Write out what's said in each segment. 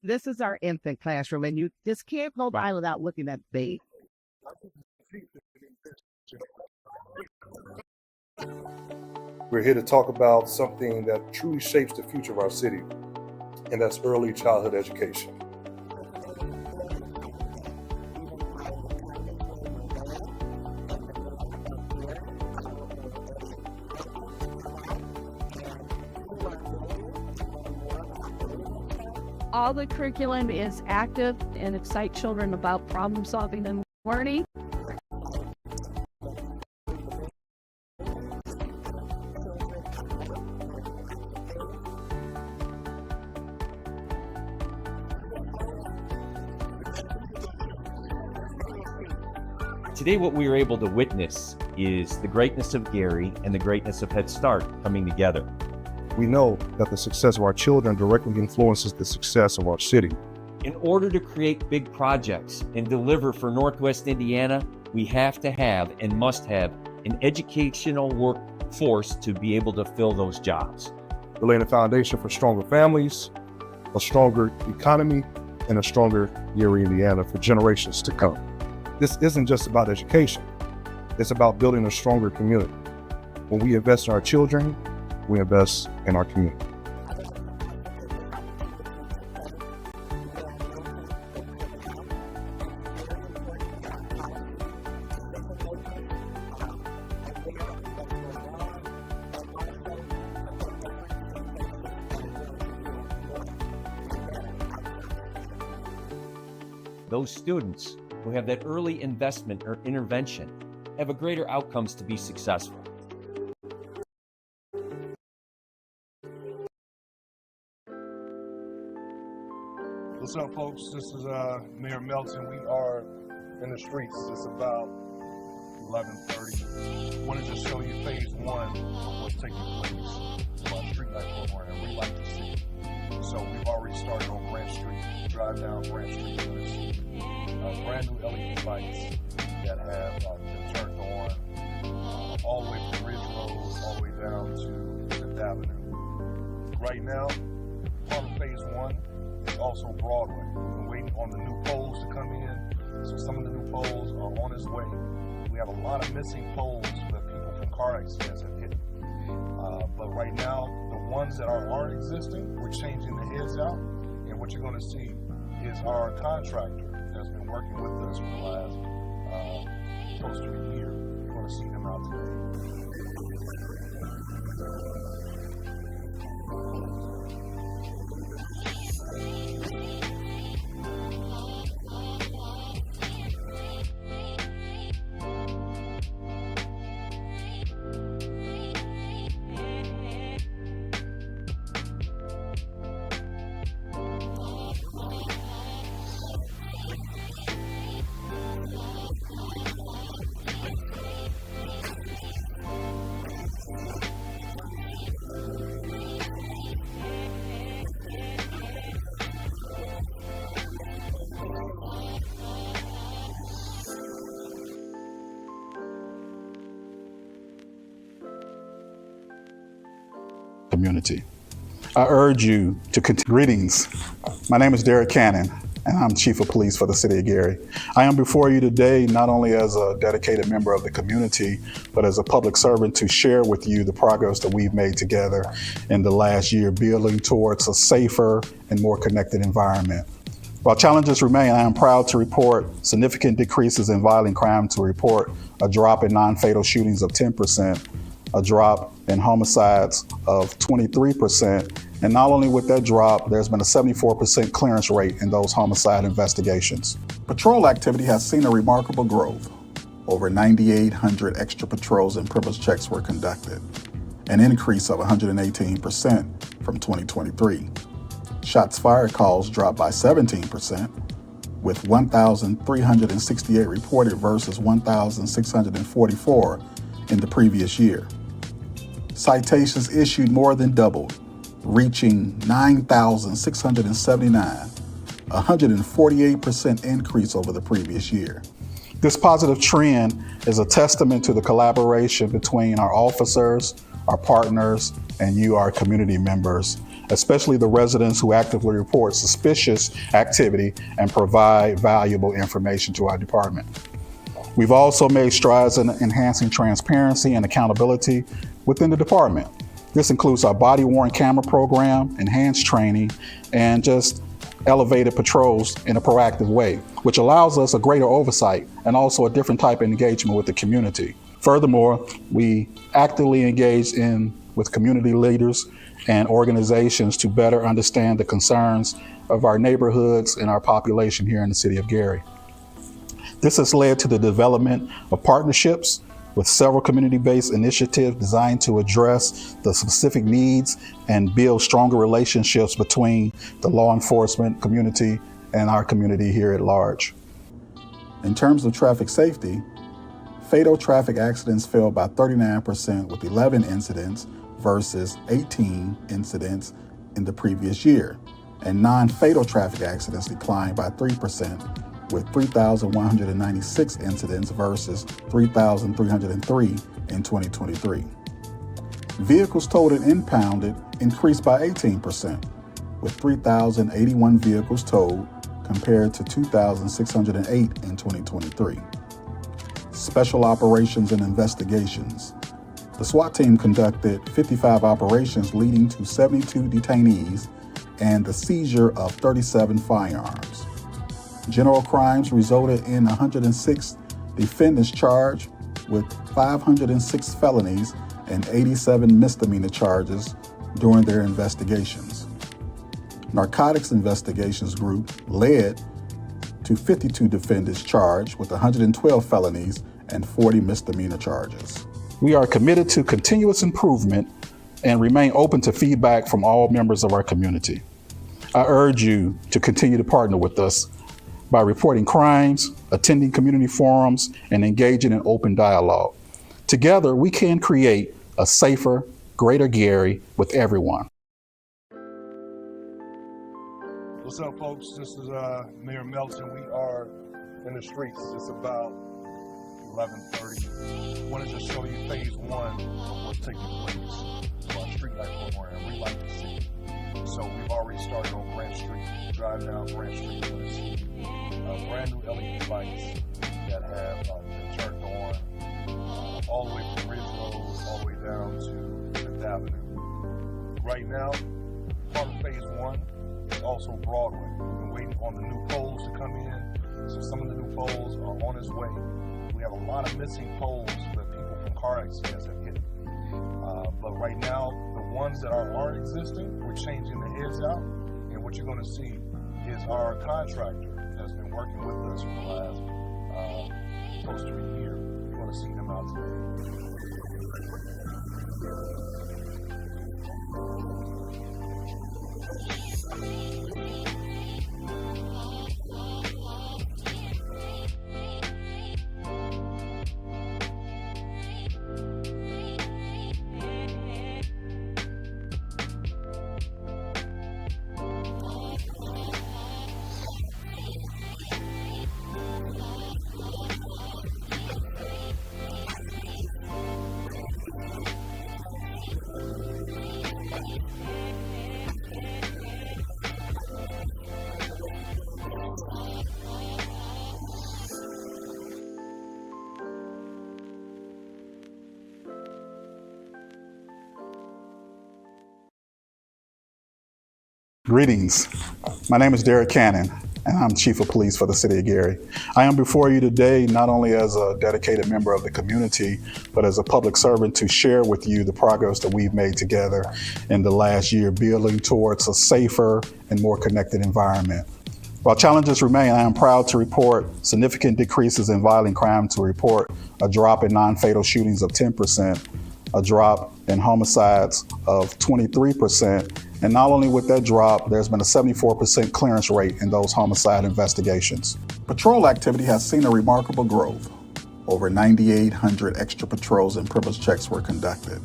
This is our infant classroom, and you just can't go by without looking at the baby. We're here to talk about something that truly shapes the future of our city, and that's early childhood education. All the curriculum is active and excites children about problem solving and learning. Today, what we were able to witness is the greatness of Gary and the greatness of Head Start coming together. We know that the success of our children directly influences the success of our city. In order to create big projects and deliver for Northwest Indiana, we have to have and must have an educational workforce to be able to fill those jobs. We're laying a foundation for stronger families, a stronger economy, and a stronger Gary, Indiana for generations to come. This isn't just about education. It's about building a stronger community. When we invest in our children, we invest in our community. Those students who have that early investment or intervention have a greater outcomes to be successful. What's up, folks? This is Mayor Melton. We are in the streets. It's about 11:30. Wanted to show you phase one of what's taking place for our streetlight program. We like to see. So we've already started on Grant Street. Drive down Grant Street, you're going to see brand new LED lights that have been turned on all the way from Ridge Road, all the way down to 5th Avenue. Right now, part of phase one is also Broadway. We've been waiting on the new poles to come in, so some of the new poles are on its way. We have a lot of missing poles that people from car accidents have hit. But right now, the ones that are existing, we're changing the heads out, and what you're going to see is our contractor that's been working with us for the last close to a year. You're going to see them out today. Community. I urge you to continue. Greetings. My name is Derek Cannon, and I'm Chief of Police for the City of Gary. I am before you today not only as a dedicated member of the community, but as a public servant to share with you the progress that we've made together in the last year, building towards a safer and more connected environment. While challenges remain, I am proud to report significant decreases in violent crime, to report a drop in non-fatal shootings of 10%, a drop in homicides of 23%. And not only with that drop, there's been a 74% clearance rate in those homicide investigations. Patrol activity has seen a remarkable growth. Over 9,800 extra patrols and privilege checks were conducted, an increase of 118% from 2023. Shots fired calls dropped by 17%, with 1,368 reported versus 1,644 in the previous year. Citations issued more than doubled, reaching 9,679, a 148% increase over the previous year. This positive trend is a testament to the collaboration between our officers, our partners, and you, our community members, especially the residents who actively report suspicious activity and provide valuable information to our department. We've also made strides in enhancing transparency and accountability within the department. This includes our body-worn camera program, enhanced training, and just elevated patrols in a proactive way, which allows us a greater oversight and also a different type of engagement with the community. Furthermore, we actively engage with community leaders and organizations to better understand the concerns of our neighborhoods and our population here in the city of Gary. This has led to the development of partnerships with several community-based initiatives designed to address the specific needs and build stronger relationships between the law enforcement community and our community here at large. In terms of traffic safety, fatal traffic accidents fell by 39% with 11 incidents versus 18 incidents in the previous year, and non-fatal traffic accidents declined by 3% with 3,196 incidents versus 3,303 in 2023. Vehicles towed and impounded increased by 18%, with 3,081 vehicles towed compared to 2,608 in 2023. Special operations and investigations. The SWAT team conducted 55 operations leading to 72 detainees and the seizure of 37 firearms. General crimes resulted in 106 defendants charged with 506 felonies and 87 misdemeanor charges during their investigations. Narcotics Investigations Group led to 52 defendants charged with 112 felonies and 40 misdemeanor charges. We are committed to continuous improvement and remain open to feedback from all members of our community. I urge you to continue to partner with us by reporting crimes, attending community forums, and engaging in open dialogue. Together, we can create a safer, greater Gary with everyone. What's up, folks? This is Mayor Melton. We are in the streets. It's about 11:30. I wanted to show you phase one of what's taking place for our streetlight program, Relight the City. So we've already started on Grant Street. Drive down Grant Street, you're going to see brand new LED lights that have been turned on all the way from Ridge Road all the way down to 5th Avenue. Right now, part of phase one is also Broadway. We've been waiting on the new poles to come in, so some of the new poles are on its way. We have a lot of missing poles that people from car accidents have hit. But right now, the ones that aren't existing, we're changing the heads out, and what you're going to see is our contractor that's been working with us for the last close to a year. You're going to see them out today. Greetings. My name is Derek Cannon, and I'm Chief of Police for the City of Gary. I am before you today not only as a dedicated member of the community, but as a public servant to share with you the progress that we've made together in the last year, building towards a safer and more connected environment. While challenges remain, I am proud to report significant decreases in violent crime, to report a drop in non-fatal shootings of 10%, a drop in homicides of 23%, and not only with that drop, there's been a 74% clearance rate in those homicide investigations. Patrol activity has seen a remarkable growth. Over 9,800 extra patrols and privilege checks were conducted,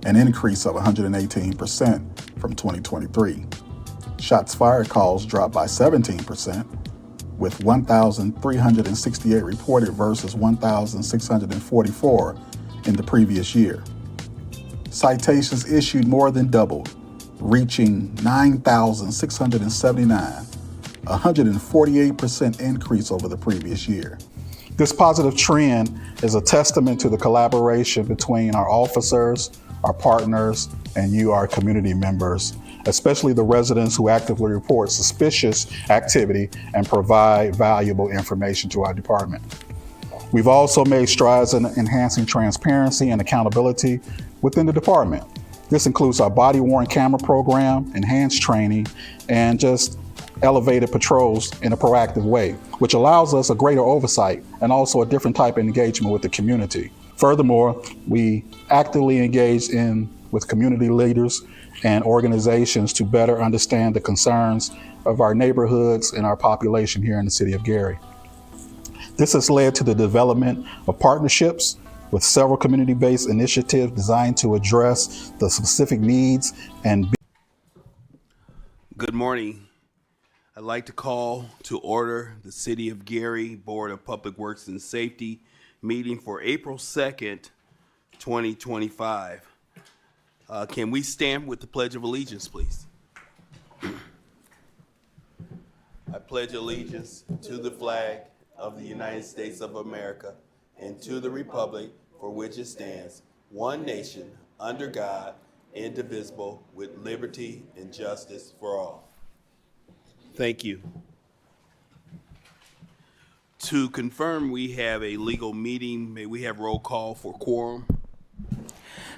an increase of 118% from 2023. Shots fired calls dropped by 17%, with 1,368 reported versus 1,644 in the previous year. Citations issued more than doubled, reaching 9,679, a 148% increase over the previous year. This positive trend is a testament to the collaboration between our officers, our partners, and you, our community members, especially the residents who actively report suspicious activity and provide valuable information to our department. We've also made strides in enhancing transparency and accountability within the department. This includes our body-worn camera program, enhanced training, and just elevated patrols in a proactive way, which allows us a greater oversight and also a different type of engagement with the community. Furthermore, we actively engage with community leaders and organizations to better understand the concerns of our neighborhoods and our population here in the city of Gary. This has led to the development of partnerships with several community-based initiatives designed to address the specific needs and. Good morning. I'd like to call to order the City of Gary Board of Public Works and Safety meeting for April 2nd, 2025. Can we stand with the Pledge of Allegiance, please? I pledge allegiance to the flag of the United States of America and to the republic for which it stands, one nation, under God, indivisible, with liberty and justice for all. Thank you. To confirm we have a legal meeting, may we have roll call for quorum?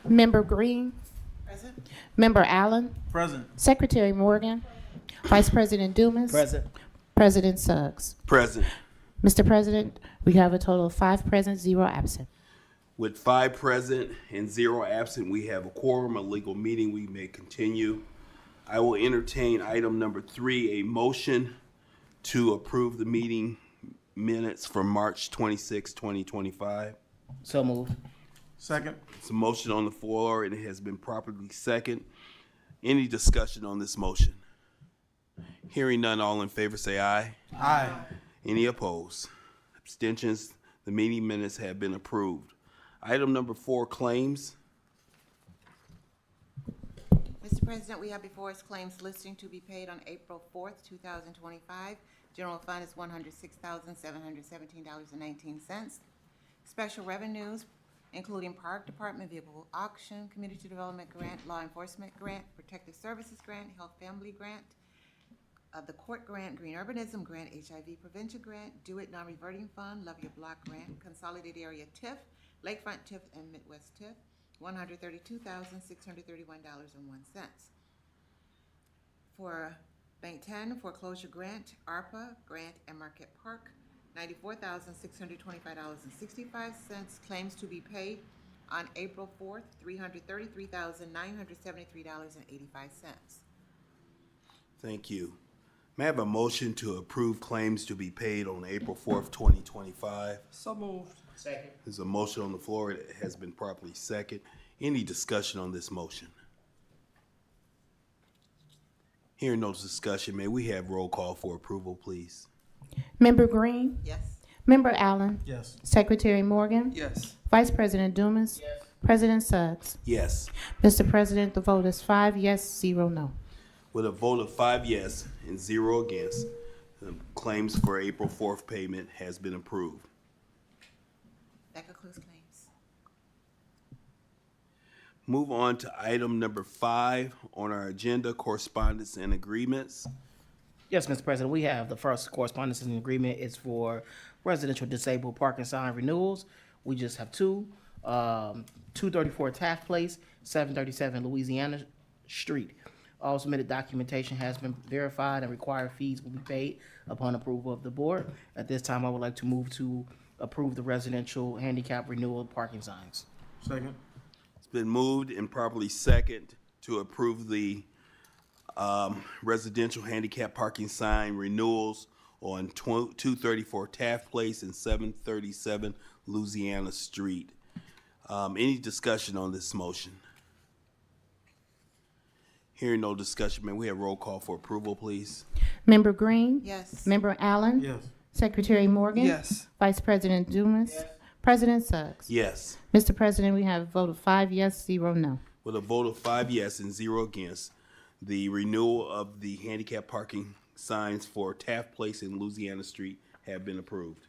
Member Green. Present. Member Allen. Present. Secretary Morgan. Vice President Dumas. Present. President Suggs. Present. Mr. President, we have a total of 5 present, 0 absent. With 5 present and 0 absent, we have a quorum, a legal meeting. We may continue. I will entertain item number 3, a motion to approve the meeting minutes from March 26, 2025. So moved. Second. It's a motion on the floor and it has been properly seconded. Any discussion on this motion? Hearing none, all in favor say aye. Aye. Any opposed? Abstentions? The meeting minutes have been approved. Item number 4, claims. Mr. President, we have before us claims listing to be paid on April 4th, 2025. General fund is $106,717.19. Special revenues, including Park Department vehicle auction, Community Development Grant, Law Enforcement Grant, Protective Services Grant, Health Family Grant, the Court Grant, Green Urbanism Grant, HIV Prevention Grant, Do It Non-Reverting Fund, Love Your Block Grant, Consolidated Area TIF, Lakefront TIF, and Midwest TIF, $132,631.01. For Bank 10, Foreclosure Grant, ARPA Grant, and Marquette Park, $94,625.65. Claims to be paid on April 4th, $333,973.85. Thank you. May I have a motion to approve claims to be paid on April 4th, 2025? So moved. Second. There's a motion on the floor. It has been properly seconded. Any discussion on this motion? Hearing no discussion, may we have roll call for approval, please? Member Green. Yes. Member Allen. Yes. Secretary Morgan. Yes. Vice President Dumas. Yes. President Suggs. Yes. Mr. President, the vote is 5 yes, 0 no. With a vote of 5 yes and 0 against, the claims for April 4th payment has been approved. That concludes claims. Move on to item number 5 on our agenda, correspondence and agreements. Yes, Mr. President, we have the first correspondence and agreement is for residential disabled parking sign renewals. We just have 2, 234 Taft Place, 737 Louisiana Street. All submitted documentation has been verified and required fees will be paid upon approval of the board. At this time, I would like to move to approve the residential handicap renewal parking signs. Second. It's been moved and properly second to approve the residential handicap parking sign renewals on 234 Taft Place and 737 Louisiana Street. Any discussion on this motion? Hearing no discussion, may we have roll call for approval, please? Member Green. Yes. Member Allen. Yes. Secretary Morgan. Yes. Vice President Dumas. Yes. President Suggs. Yes. Mr. President, we have a vote of 5 yes, 0 no. With a vote of 5 yes and 0 against, The renewal of the handicap parking signs for Taft Place and Louisiana Street have been approved.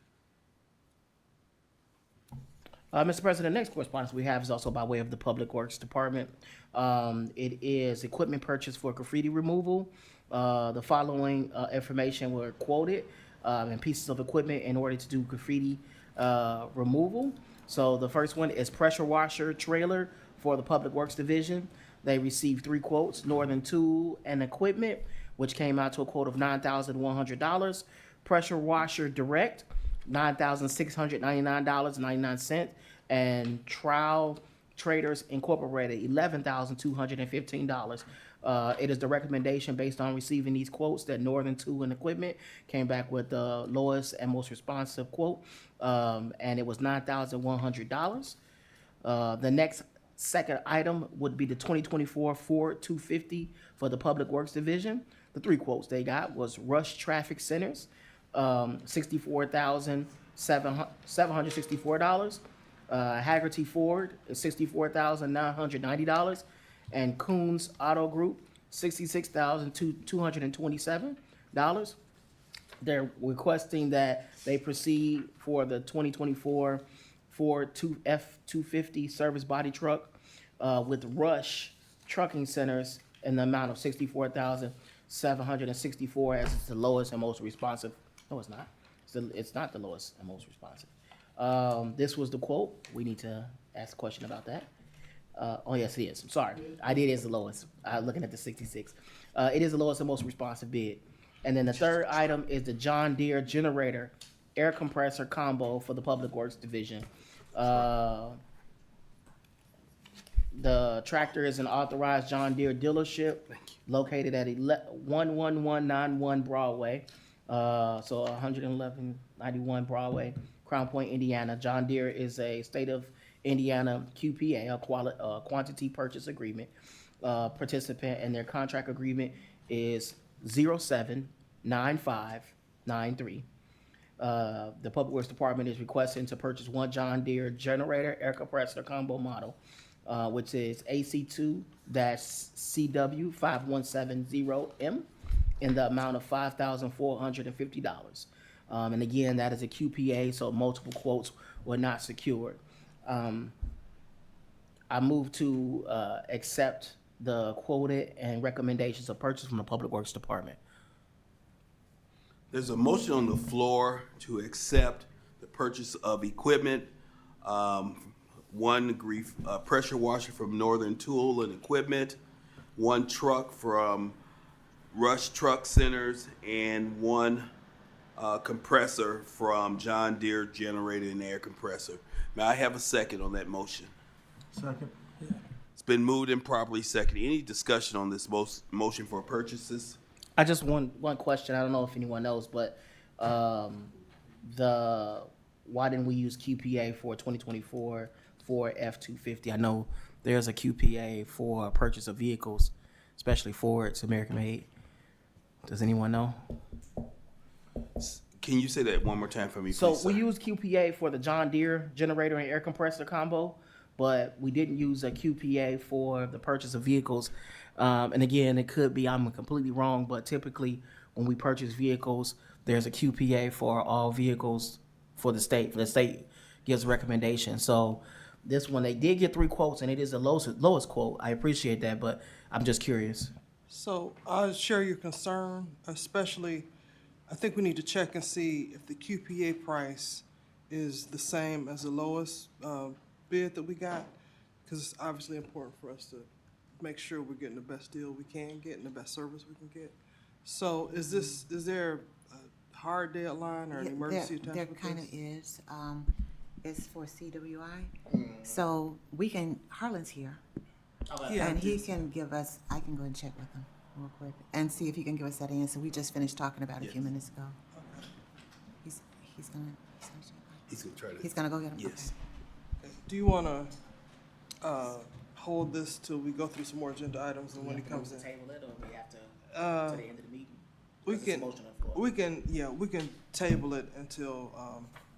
Mr. President, next correspondence we have is also by way of the Public Works Department. It is equipment purchase for graffiti removal. The following information were quoted and pieces of equipment in order to do graffiti removal. So the first one is pressure washer trailer for the Public Works Division. They received 3 quotes, Northern Tool and Equipment, which came out to a quote of $9,100. Pressure washer direct, $9,699.99, and Trowel Traders Incorporated, $11,215. It is the recommendation based on receiving these quotes that Northern Tool and Equipment came back with the lowest and most responsive quote, and it was $9,100. The next second item would be the 2024 Ford 250 for the Public Works Division. The 3 quotes they got was Rush Traffic Centers, $64,764. Haggerty Ford is $64,990, and Coons Auto Group $66,227. They're requesting that they proceed for the 2024 Ford F-250 service body truck with Rush Trucking Centers in the amount of $64,764 as it's the lowest and most responsive. No, it's not. It's not the lowest and most responsive. This was the quote. We need to ask a question about that. Oh, yes, it is. I'm sorry. It is the lowest. Looking at the 66. It is the lowest and most responsive bid. And then the third item is the John Deere generator air compressor combo for the Public Works Division. The tractor is an authorized John Deere dealership located at 11191 Broadway. So 11191 Broadway, Crown Point, Indiana. John Deere is a state of Indiana QPA, a quantity purchase agreement participant, and their contract agreement is 079593. The Public Works Department is requesting to purchase 1 John Deere generator air compressor combo model, which is AC2-CW5170M in the amount of $5,450. And again, that is a QPA, so multiple quotes were not secured. I move to accept the quoted and recommendations of purchase from the Public Works Department. There's a motion on the floor to accept the purchase of equipment. One pressure washer from Northern Tool and Equipment, 1 truck from Rush Truck Centers, and 1 compressor from John Deere Generator and Air Compressor. May I have a second on that motion? Second. It's been moved and properly seconded. Any discussion on this motion for purchases? I just one question. I don't know if anyone knows, but why didn't we use QPA for 2024 for F-250? I know there's a QPA for purchase of vehicles, especially Ford's American made. Does anyone know? Can you say that one more time for me, So please, we sir? use QPA for the John Deere generator and air compressor combo, but we didn't use a QPA for the purchase of vehicles. And again, it could be I'm completely wrong, but typically when we purchase vehicles, there's a QPA for all vehicles for the state. The state gives a recommendation. So this one, they did get 3 quotes, and it is the lowest quote. I appreciate that, but I'm just curious. So I share your concern, especially I think we need to check and see if the QPA price is the same as the lowest bid that we got, because it's obviously important for us to make sure we're getting the best deal we can get and the best service we can get. So is there a hard deadline or an emergency attachment? There kind of is. It's for CWI. So we can, Harlan's here. Yeah, And he can give us, I can go and check with him real quick and see if he can give us that answer. We just finished talking about it a few minutes ago. He's gonna try to. He's gonna go get him? Yes. Okay. Do you want to hold this till we go through some more agenda items, and when he comes in? Table it, or we have to Uh, to the end of the meeting? We Because it's a can, motion on the floor. we can table it until,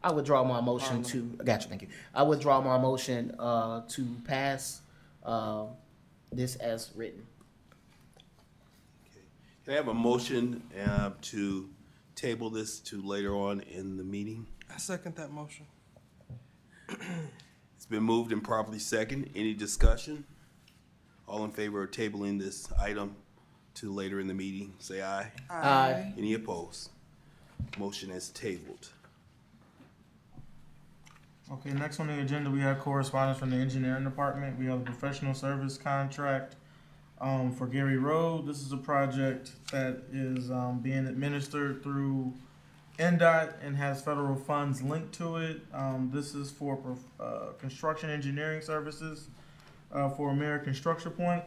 I withdraw my motion to, I got you, thank you. I withdraw my motion to pass this as written. Can I have a motion to table this to later on in the meeting? I second that motion. It's been moved and properly second. Any discussion? All in favor of tabling this item to later in the meeting, say aye. Aye. Any opposed? Motion is tabled. Okay, next on the agenda, we have correspondence from the engineering department. We have a professional service contract for Gary Road. This is a project that is being administered through NDOT and has federal funds linked to it. This is for construction engineering services for American Structure Point.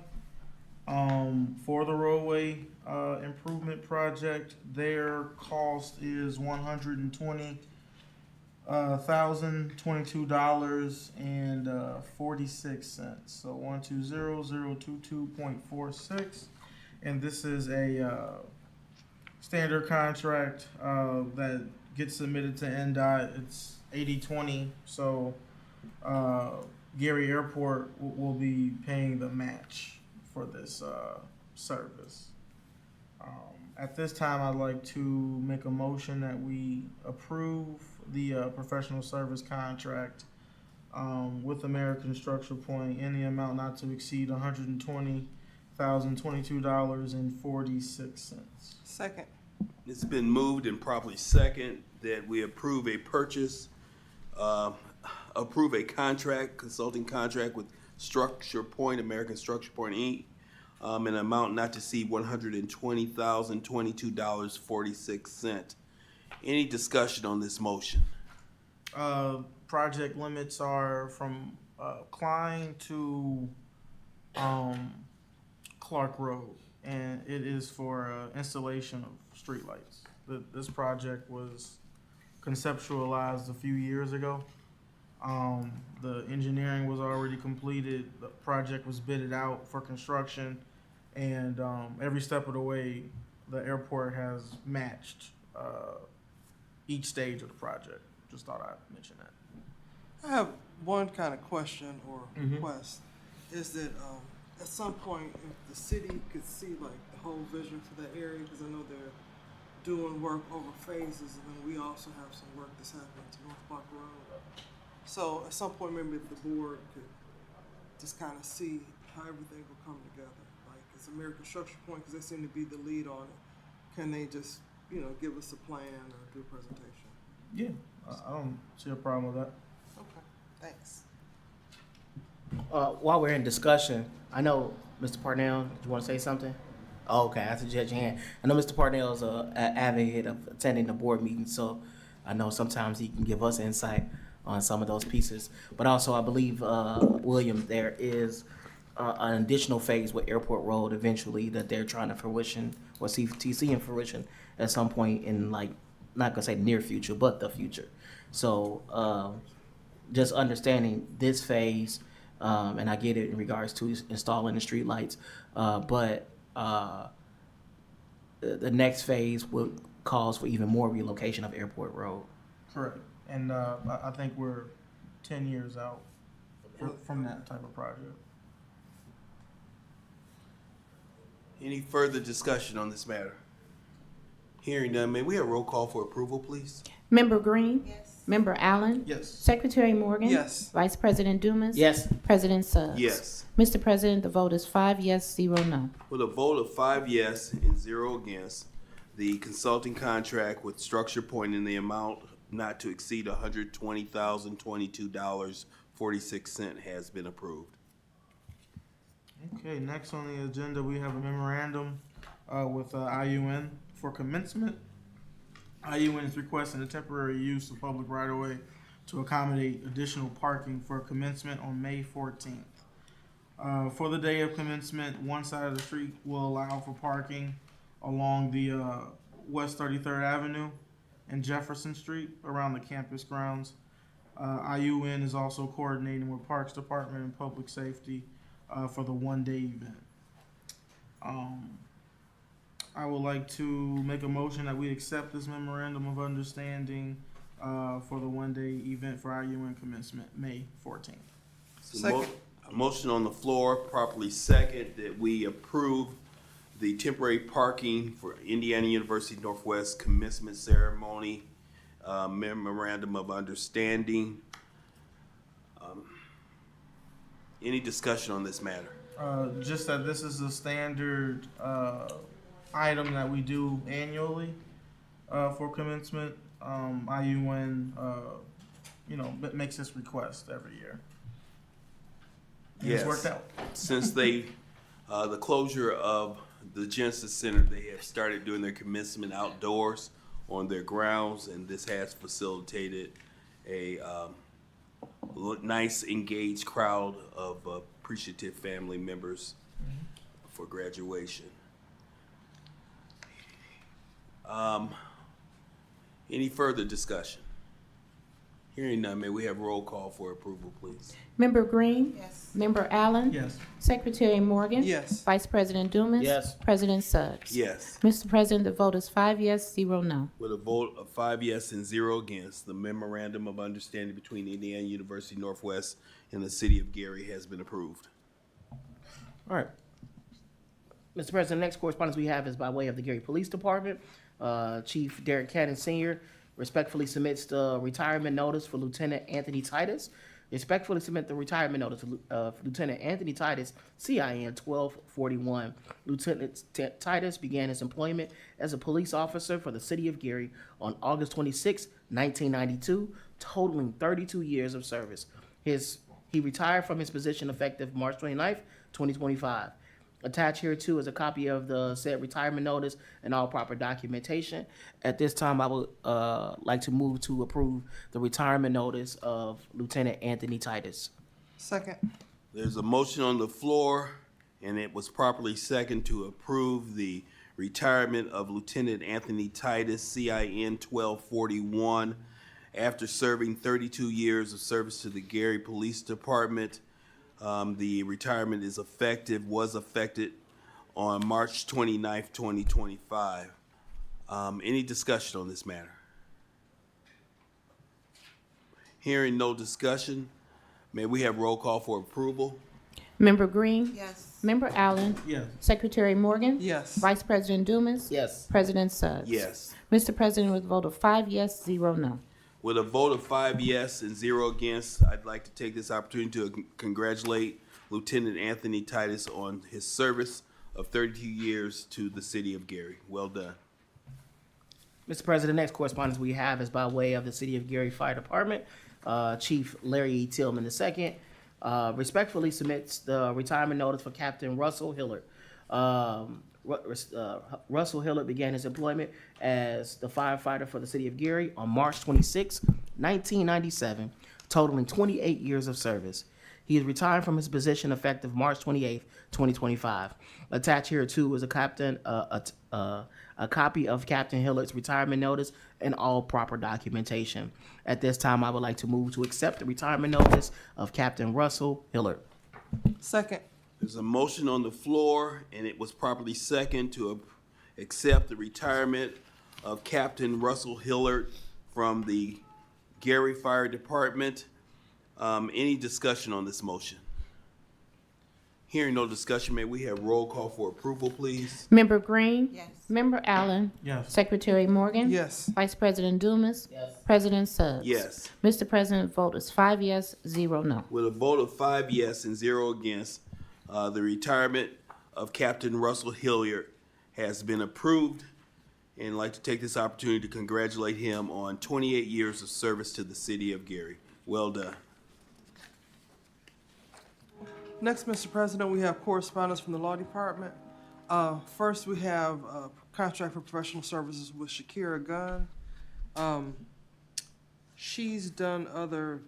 For the roadway improvement project, their cost is $120,022.46. So 120,022.46, and this is a standard contract that gets submitted to NDOT. It's 80/20, so Gary Airport will be paying the match for this service. At this time, I'd like to make a motion that we approve the professional service contract with American Structure Point in the amount not to exceed $120,022.46. Second. It's been moved and properly second that we approve a purchase, approve a contract, consulting contract with Structure Point, American Structure Point, Inc., an amount not to exceed $120,022.46. Any discussion on this motion? Project limits are from Klein to Clark Road, and it is for installation of streetlights. This project was conceptualized a few years ago. The engineering was already completed. The project was bidded out for construction, and every step of the way, the airport has matched each stage of the project. Just thought I'd mention that. I have one kind of question or request. Is that at some point, if the city could see like the whole vision for that area, because I know they're doing work over phases, and then we also have some work that's happening to North Park Road. So at some point, maybe the board could just kind of see how everything will come together. Like, it's American Structure Point, because they seem to be the lead on it. Can they just, give us a plan or do a presentation? Yeah, I don't see a problem with that. Okay, thanks. While we're in discussion, I know Mr. Parnell, did you want to say something? Oh, okay, I suggest your hand. I know Mr. Parnell is an advocate of attending the board meeting, so I know sometimes he can give us insight on some of those pieces. But also, I believe, William, there is an additional phase with Airport Road eventually that they're trying to fruition, or see in fruition at some point in, like, not gonna say near future, but the future. So just understanding this phase, and I get it in regards to installing the street lights, but the next phase would calls for even more relocation of Airport Road. Correct. And I think we're 10 years out from that type of project. Any further discussion on this matter? Hearing none, may we have roll call for approval, please? Member Green? Yes. Member Allen? Yes. Secretary Morgan? Yes. Vice President Dumas? Yes. President Suggs? Yes. Mr. President, the vote is 5 yes, 0 no. With a vote of 5 yes and 0 against, the consulting contract with Structure Point in the amount not to exceed $120,022.46 has been approved. Okay, next on the agenda, we have a memorandum with IUN for commencement. IUN is requesting a temporary use of public right-of-way to accommodate additional parking for commencement on May 14th. For the day of commencement, one side of the street will allow for parking along the West 33rd Avenue and Jefferson Street around the campus grounds. IUN is also coordinating with Parks Department and Public Safety for the one-day event. I would like to make a motion that we accept this memorandum of understanding for the one-day event for IUN commencement, May 14th. So motion on the floor, properly second, that we approve the temporary parking for Indiana University Northwest commencement ceremony, memorandum of understanding. Any discussion on this matter? Just that this is a standard item that we do annually for commencement. IUN, makes this request every year. And Yes. It's worked out. Since the closure of the Genesis Center, they have started doing their commencement outdoors on their grounds, and this has facilitated a nice, engaged crowd of appreciative family members for graduation. Any further discussion? Hearing none, may we have roll call for approval, please? Member Green? Yes. Member Allen? Yes. Secretary Morgan? Yes. Vice President Dumas? Yes. President Suggs? Yes. Mr. President, the vote is 5 yes, 0 no. With a vote of 5 yes and 0 against, the memorandum of understanding between Indiana University Northwest and the city of Gary has been approved. All right. Mr. President, the next correspondence we have is by way of the Gary Police Department. Chief Derek Cannon Sr. respectfully submits the retirement notice for Lieutenant Anthony Titus. Respectfully submit the retirement notice for Lieutenant Anthony Titus, CIN 1241. Lieutenant Titus began his employment as a police officer for the city of Gary on August 26, 1992, totaling 32 years of service. He retired from his position effective March 29, 2025. Attached here too is a copy of the said retirement notice and all proper documentation. At this time, I would like to move to approve the retirement notice of Lieutenant Anthony Titus. Second. There's a motion on the floor, and it was properly second to approve the retirement of Lieutenant Anthony Titus, CIN 1241, after serving 32 years of service to the Gary Police Department. The retirement was effected on March 29th, 2025. Any discussion on this matter? Hearing no discussion, may we have roll call for approval? Member Green? Yes. Member Allen? Yes. Secretary Morgan? Yes. Vice President Dumas? Yes. President Suggs? Yes. Mr. President, with a vote of 5 yes, 0 no. With a vote of 5 yes and 0 against, I'd like to take this opportunity to congratulate Lieutenant Anthony Titus on his service of 32 years to the city of Gary. Well done. Mr. President, the next correspondence we have is by way of the City of Gary Fire Department. Chief Larry E. Tillman II respectfully submits the retirement notice for Captain Russell Hillard. Russell Hillard began his employment as the firefighter for the city of Gary on March 26, 1997, totaling 28 years of service. He is retired from his position effective March 28, 2025. Attached here too is a copy of Captain Hillard's retirement notice and all proper documentation. At this time, I would like to move to accept the retirement notice of Captain Russell Hillard. Second. There's a motion on the floor, and it was properly second to accept the retirement of Captain Russell Hillard from the Gary Fire Department. Any discussion on this motion? Hearing no discussion, may we have roll call for approval, please? Member Green? Yes. Member Allen? Yes. Secretary Morgan? Yes. Vice President Dumas? Yes. President Suggs? Yes. Mr. President, vote is 5 yes, 0 no. With a vote of 5 yes and 0 against, the retirement of Captain Russell Hilliard has been approved, and I'd like to take this opportunity to congratulate him on 28 years of service to the city of Gary. Well done. Next, Mr. President, we have correspondence from the Law Department. First, we have a contract for professional services with Shakira Gunn. She's done other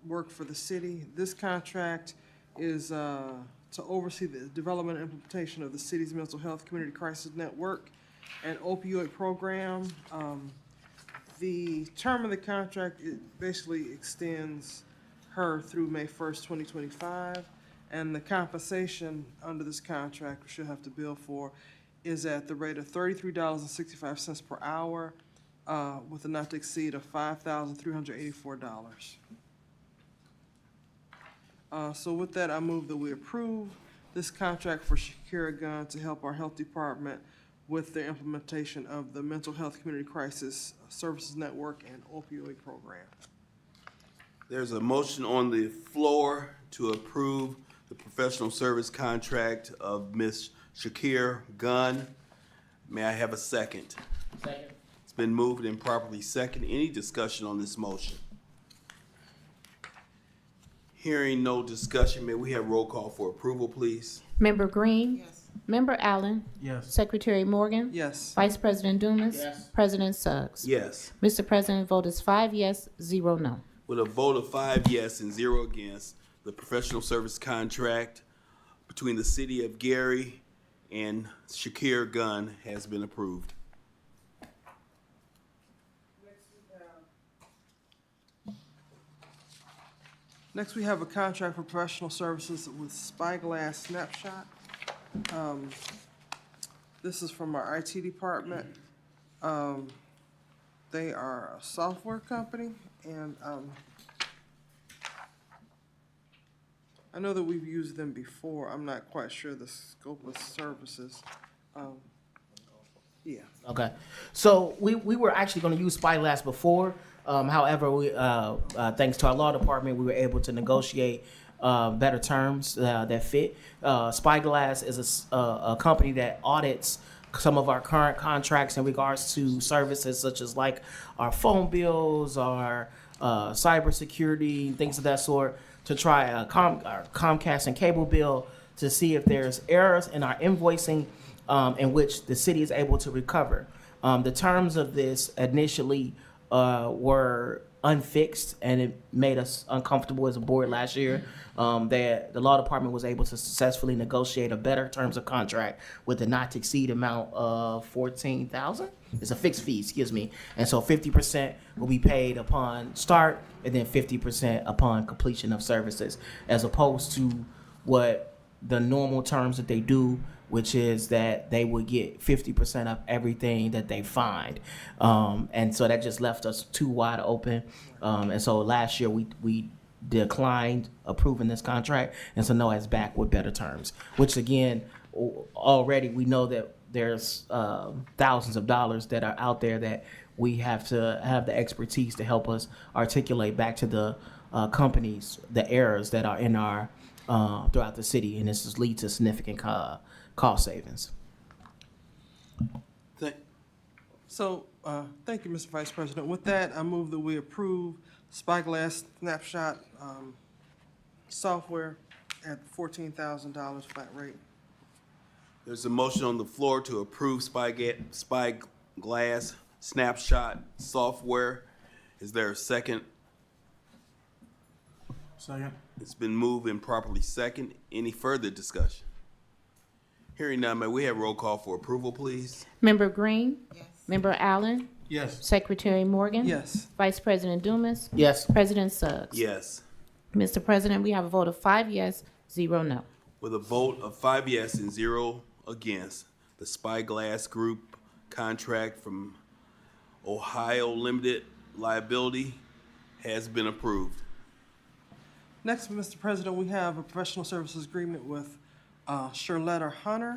work for the city. This contract is to oversee the development and implementation of the city's mental health community crisis network and opioid program. The term of the contract, it basically extends her through May 1st, 2025. And the compensation under this contract, we should have to bill for, is at the rate of $33.65 per hour, with a not to exceed of $5,384. So with that, I move that we approve this contract for Shakira Gunn to help our health department with the implementation of the Mental Health Community Crisis Services Network and opioid program. There's a motion on the floor to approve the professional service contract of Ms. Shakir Gunn. May I have a second? Second. It's been moved and properly second. Any discussion on this motion? Hearing no discussion, may we have roll call for approval, please? Member Green? Yes. Member Allen? Yes. Secretary Morgan? Yes. Vice President Dumas? Yes. President Suggs? Yes. Mr. President, vote is 5 yes, 0 no. With a vote of 5 yes and 0 against, the professional service contract between the City of Gary and Shakir Gunn has been approved. Next, we have a contract for professional services with Spyglass Snapshot. This is from our IT department. They are a software company, and I know that we've used them before. I'm not quite sure the scope of services. Yeah. Okay, so we were actually going to use Spyglass before. However, we thanks to our law department, we were able to negotiate better terms that fit. Spyglass is a company that audits some of our current contracts in regards to services such as like our phone bills, our cybersecurity, things of that sort, to try our Comcast and cable bill to see if there's errors in our invoicing in which the city is able to recover. The terms of this initially were unfixed, and it made us uncomfortable as a board last year. That the law department was able to successfully negotiate a better terms of contract with a not to exceed amount of $14,000. It's a fixed fee, excuse me. And so 50% will be paid upon start, and then 50% upon completion of services, as opposed to what the normal terms that they do, which is that they would get 50% of everything that they find. And so that just left us too wide open. And so last year we declined approving this contract. And so now it's back with better terms, which again, already we know that there's thousands of dollars that are out there that we have to have the expertise to help us articulate back to the companies the errors that are in our throughout the city. And this has lead to significant cost savings. So, thank you, Mr. Vice President. With that, I move that we approve Spyglass Snapshot software at $14,000 flat rate. There's a motion on the floor to approve Spyglass Snapshot software. Is there a second? Second. It's been moved and properly second. Any further discussion? Hearing none, may we have roll call for approval, please? Member Green? Yes. Member Allen? Yes. Secretary Morgan? Yes. Vice President Dumas? Yes. President Suggs? Yes. Mr. President, we have a vote of 5 yes, 0 no. With a vote of 5 yes and 0 against, the Spyglass Group contract from Ohio Limited Liability has been approved. Next, Mr. President, we have a professional services agreement with Charlotta Hunter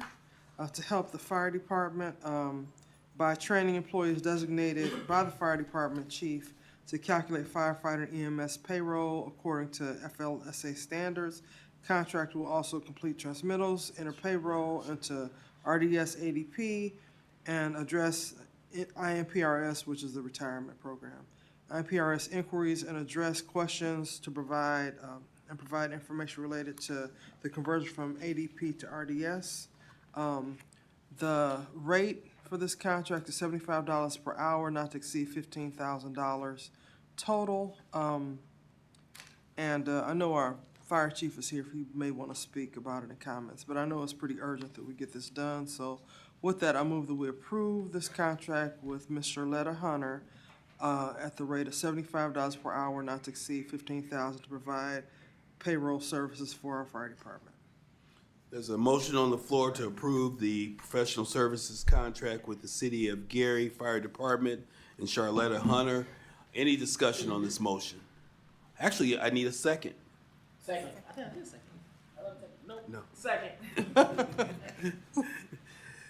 to help the fire department by training employees designated by the fire department chief to calculate firefighter EMS payroll according to FLSA standards. Contract will also complete transmittals, enter payroll into RDS ADP, and address IMPRS, which is the retirement program. IMPRS inquiries and address questions to provide information related to the conversion from ADP to RDS. The rate for this contract is $75 per hour, not to exceed $15,000 total. And I know our fire chief is here if he may want to speak about it in comments, but I know it's pretty urgent that we get this done. So with that, I move that we approve this contract with Ms. Charlotta Hunter at the rate of $75 per hour, not to exceed $15,000, to provide payroll services for our fire department. There's a motion on the floor to approve the professional services contract with the City of Gary Fire Department and Charlotta Hunter. Any discussion on this motion? Actually, I need a second. Second. I think I did second. No. Second.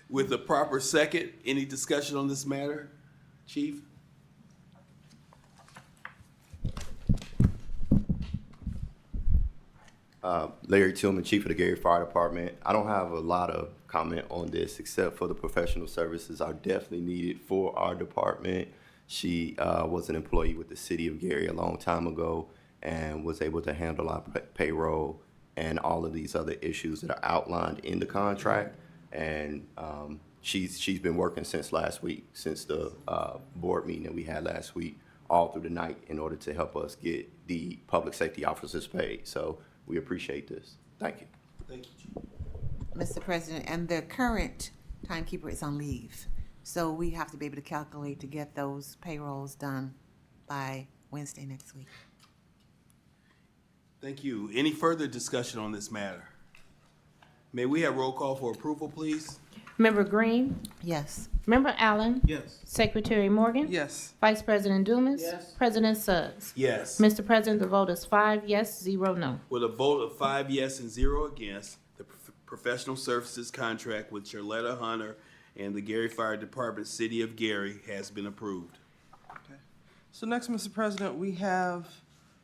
With the proper second, any discussion on this matter? Chief? Larry Tillman, Chief of the Gary Fire Department. I don't have a lot of comment on this except for the professional services are definitely needed for our department. She was an employee with the city of Gary a long time ago and was able to handle our payroll and all of these other issues that are outlined in the contract. And she's been working since last week, since the board meeting that we had last week, all through the night in order to help us get the public safety officers paid. So we appreciate this. Thank you. Thank you, Chief. Mr. President, and the current timekeeper is on leave. So we have to be able to calculate to get those payrolls done by Wednesday next week. Thank you. Any further discussion on this matter? May we have roll call for approval, please? Member Green, Yes. Member Allen, Yes. Secretary Morgan, Yes. Vice President Dumas, Yes. President Suggs. Yes. Mr. President, the vote is 5 yes, 0 no. With a vote of 5 yes and 0 against, the professional services contract with Charletta Hunter and the Gary Fire Department, City of Gary, has been approved. Okay. So next, Mr. President, we have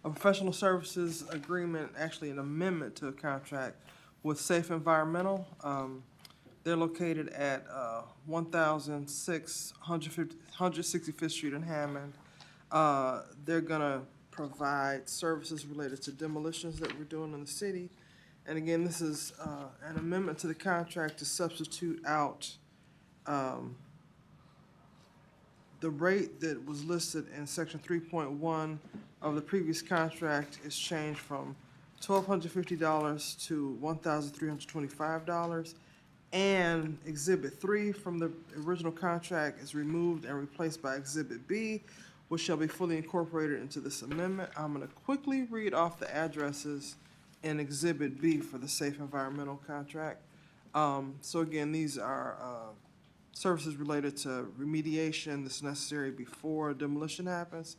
a professional services agreement, actually an amendment to a contract with Safe Environmental. They're located at 1006 165th Street in Hammond. They're gonna provide services related to demolitions that we're doing in the city. And again, this is an amendment to the contract to substitute out the rate that was listed in section 3.1 of the previous contract is changed from $1,250 to $1,325. And Exhibit 3 from the original contract is removed and replaced by Exhibit B, which shall be fully incorporated into this amendment. I'm going to quickly read off the addresses in Exhibit B for the Safe Environmental contract. So again, these are services related to remediation that's necessary before demolition happens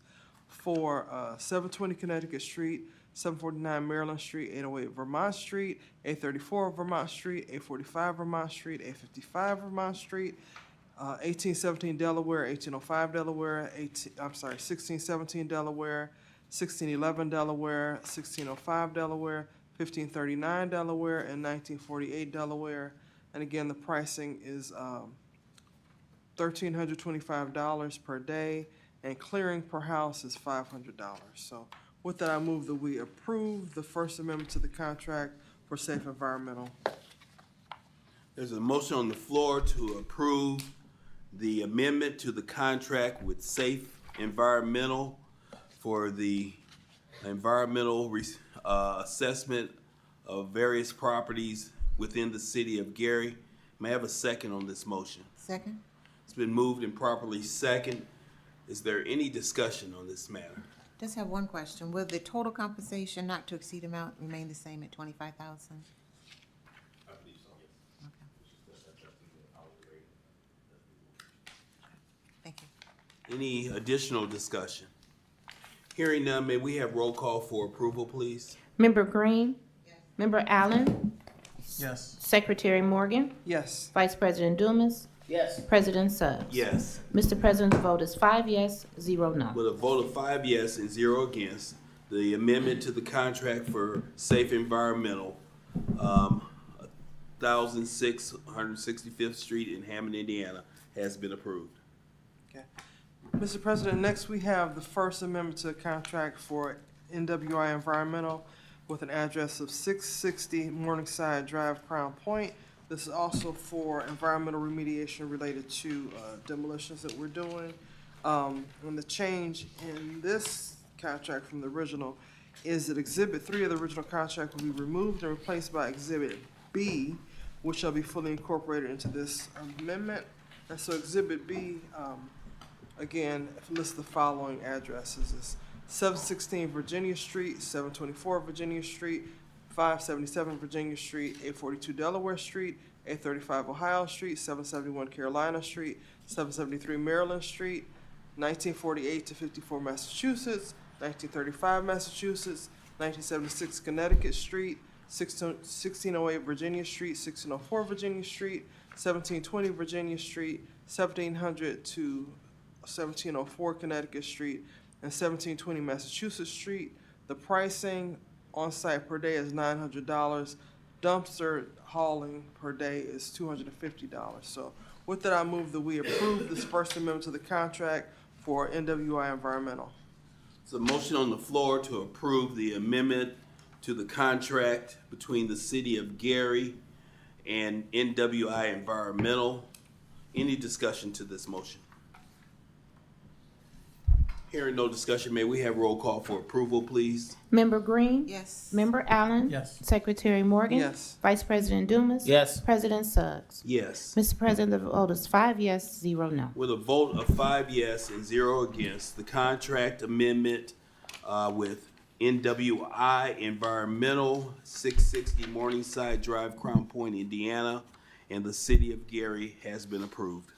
for 720 Connecticut Street, 749 Maryland Street, 808 Vermont Street, 834 Vermont Street, 845 Vermont Street, 855 Vermont Street, 1817 Delaware, 1805 Delaware, 1617 Delaware, 1611 Delaware, 1605 Delaware, 1539 Delaware, and 1948 Delaware. And again, the pricing is $1,325 per day, and clearing per house is $500. So with that, I move that we approve the First Amendment to the contract for Safe Environmental. There's a motion on the floor to approve the amendment to the contract with Safe Environmental for the environmental assessment of various properties within the city of Gary. May I have a second on this motion? Second? It's been moved and properly second. Is there any discussion on this matter? Just have one question. Will the total compensation not to exceed amount remain the same at $25,000? I believe so, yes. Thank you. Any additional discussion? Hearing none, may we have roll call for approval, please? Member Green, Member Allen, Yes. Secretary Morgan, Yes. Vice President Dumas, Yes. President Suggs. Yes. Mr. President, the vote is 5 yes, 0 no. With a vote of 5 yes and 0 against, the amendment to the contract for Safe Environmental, 1006 165th Street in Hammond, Indiana, has been approved. Okay. Mr. President, next we have the First Amendment to the contract for NWI Environmental with an address of 660 Morningside Drive, Crown Point. This is also for environmental remediation related to demolitions that we're doing. And the change in this contract from the original is that Exhibit 3 of the original contract will be removed and replaced by Exhibit B, which shall be fully incorporated into this amendment. And so Exhibit B, again, lists the following addresses. It's 716 Virginia Street, 724 Virginia Street, 577 Virginia Street, 842 Delaware Street, 835 Ohio Street, 771 Carolina Street, 773 Maryland Street, 1948 to 54 Massachusetts, 1935 Massachusetts, 1976 Connecticut Street, 1608 Virginia Street, 1604 Virginia Street, 1720 Virginia Street, 1700 to 1704 Connecticut Street, and 1720 Massachusetts Street. The pricing on site per day is $900. Dumpster hauling per day is $250. So with that, I move that we approve this first amendment to the contract for NWI Environmental. There's a motion on the floor to approve the amendment to the contract between the City of Gary and NWI Environmental. Any discussion to this motion? Hearing no discussion, may we have roll call for approval, please? Member Green? Yes. Member Allen? Yes. Secretary Morgan? Yes. Vice President Dumas? Yes. President Suggs? Yes. Mr. President, the vote is 5 yes, 0 no. With a vote of 5 yes and 0 against, the contract amendment with NWI Environmental, 660 Morningside Drive, Crown Point, Indiana, and the City of Gary has been approved.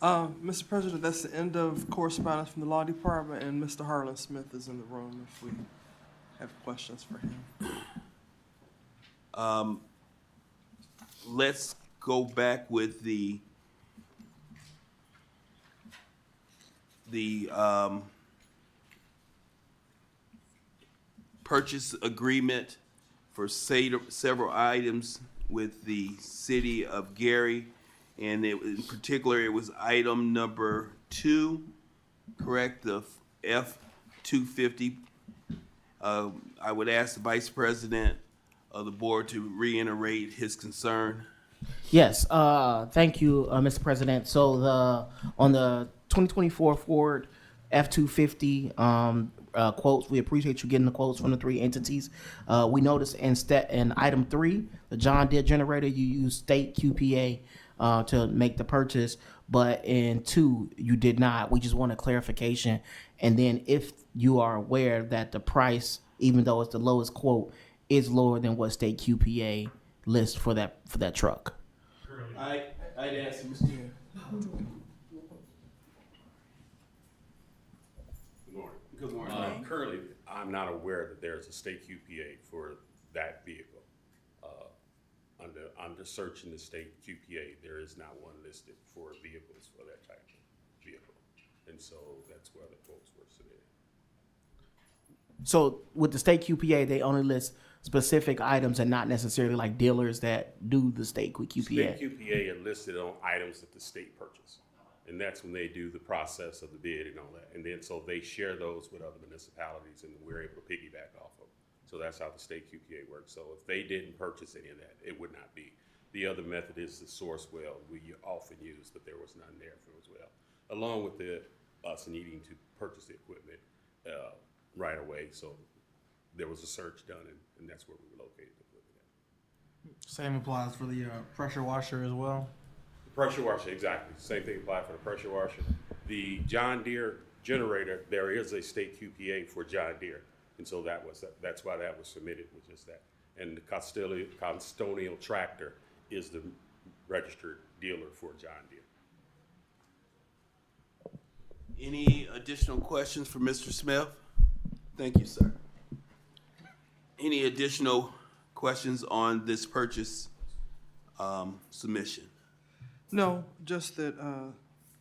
Mr. President, that's the end of correspondence from the Law Department, and Mr. Harlan Smith is in the room if we have questions for him. Let's go back with the purchase agreement for several items with the City of Gary. And in particular, it was item number 2, correct? The F-250. I would ask the Vice President of the board to reiterate his concern. Yes, thank you, Mr. President. So on the 2024 Ford F-250 quotes, we appreciate you getting the quotes from the 3 entities. We noticed in item 3, the John Deere generator, you use state QPA to make the purchase, but in 2, you did not. We just want a clarification. And then if you are aware that the price, even though it's the lowest quote, is lower than what state QPA lists for that truck. I'd ask Mr. Good morning. Currently, I'm not aware that there's a state QPA for that vehicle. Under searching the state QPA, there is not one listed for vehicles for that type of vehicle. And so that's where the quotes were submitted. So with the state QPA, they only list specific items and not necessarily like dealers that do the state QPA. State QPA are listed on items that the state purchase. And that's when they do the process of the bid and all that. And then so they share those with other municipalities and we're able to piggyback off of them. So that's how the state QPA works. So if they didn't purchase any of that, it would not be. The other method is the source well, we often use, but there was none there for as well. Along with us needing to purchase the equipment right away. So there was a search done and that's where we located the equipment at. Same applies for the pressure washer as well. The pressure washer, exactly. Same thing applied for the pressure washer. The John Deere generator, there is a state QPA for John Deere. And so that's why that was submitted, was just that. And the Costonial tractor is the registered dealer for John Deere. Any additional questions for Mr. Smith? Thank you, sir. Any additional questions on this purchase submission? No, just that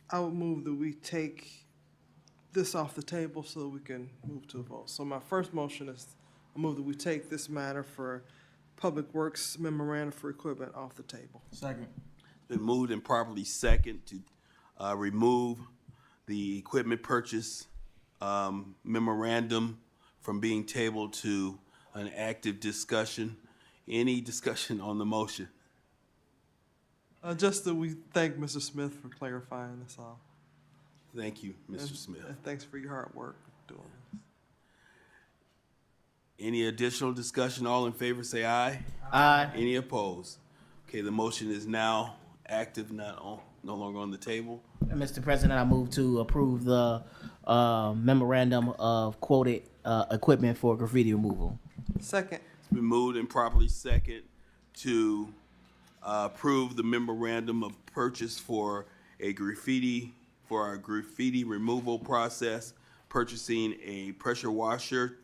I would move that we take this off the table so that we can move to a vote. So my first motion is I move that we take this matter for Public Works memorandum for equipment off the table. Second. It's been moved and properly second to remove the equipment purchase memorandum from being tabled to an active discussion. Any discussion on the motion? Just that we thank Mr. Smith for clarifying this all. Thank you, Mr. Smith. And thanks for your hard work doing this. Any additional discussion? All in favor say aye. Aye. Any opposed? Okay, the motion is now active, no longer on the table. And Mr. President, I move to approve the memorandum of quoted equipment for graffiti removal. Second. It's been moved and properly second to approve the memorandum of purchase for our graffiti removal process, purchasing a pressure washer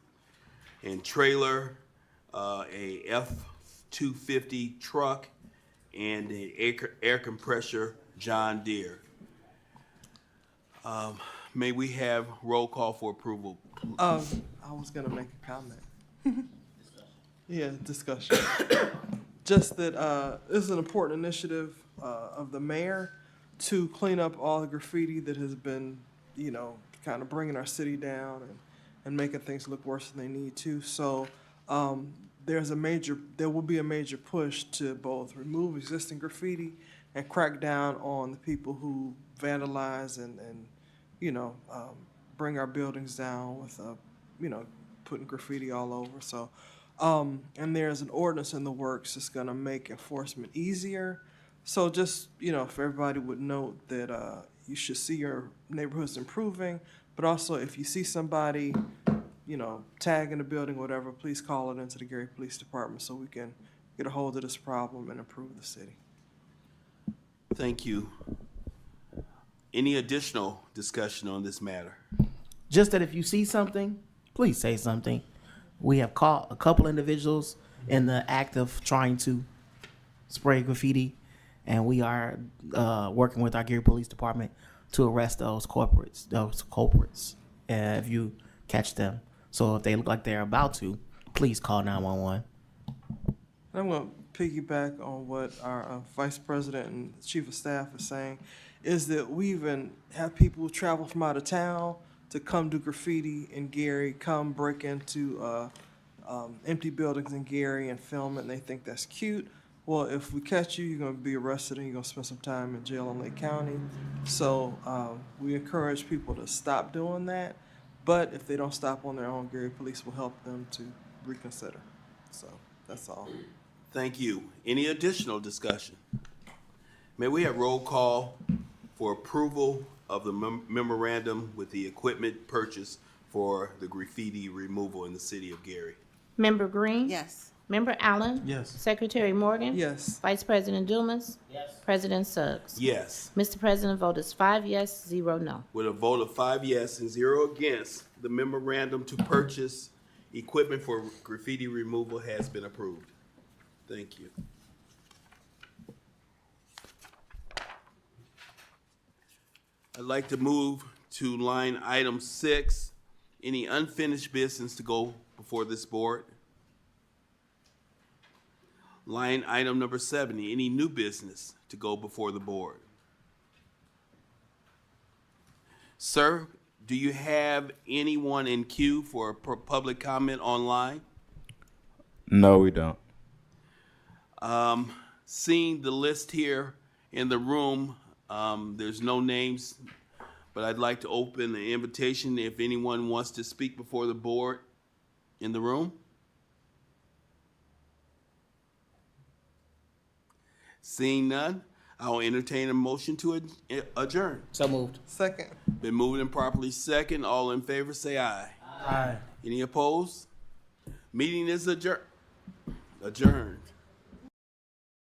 and trailer a F-250 truck, and an air compressor John Deere. May we have roll call for approval? I was gonna make a comment. Yeah, discussion. Just that this is an important initiative of the mayor to clean up all the graffiti that has been, kind of bringing our city down and making things look worse than they need to. So there will be a major push to both remove existing graffiti and crack down on the people who vandalize and bring our buildings down with, putting graffiti all over. So, and there's an ordinance in the works that's gonna make enforcement easier. So just, if everybody would note that you should see your neighborhoods improving, but also if you see somebody, tagging the building, whatever, please call it into the Gary Police Department so we can get a hold of this problem and improve the city. Thank you. Any additional discussion on this matter? Just that if you see something, please say something. We have caught a couple individuals in the act of trying to spray graffiti, and we are working with our Gary Police Department to arrest those culprits, if you catch them. So if they look like they're about to, please call 911. I'm going to piggyback on what our Vice President and Chief of Staff is saying, is that we even have people travel from out of town to come do graffiti in Gary, come break into empty buildings in Gary and film it, and they think that's cute. Well, if we catch you, you're going to be arrested and you're going to spend some time in jail in Lake County. So we encourage people to stop doing that. But if they don't stop on their own, Gary Police will help them to reconsider. So that's all. Thank you. Any additional discussion? May we have roll call for approval of the memorandum with the equipment purchase for the graffiti removal in the city of Gary? Member Green? Yes. Member Allen? Yes. Secretary Morgan? Yes. Vice President Dumas? Yes. President Suggs? Yes. Mr. President, vote is 5 yes, 0 no. With a vote of 5 yes and 0 against, the memorandum to purchase equipment for graffiti removal has been approved. Thank you. I'd like to move to line item 6, any unfinished business to go before this board. Line item number 7, any new business to go before the board. Sir, do you have anyone in queue for public comment online? No, we don't. Seeing the list here in the room, there's no names, but I'd like to open the invitation if anyone wants to speak before the board in the room. Seeing none, I'll entertain a motion to adjourn. So moved. Second. Been moved and properly second. All in favor, say aye. Aye. Any opposed? Meeting is adjourned.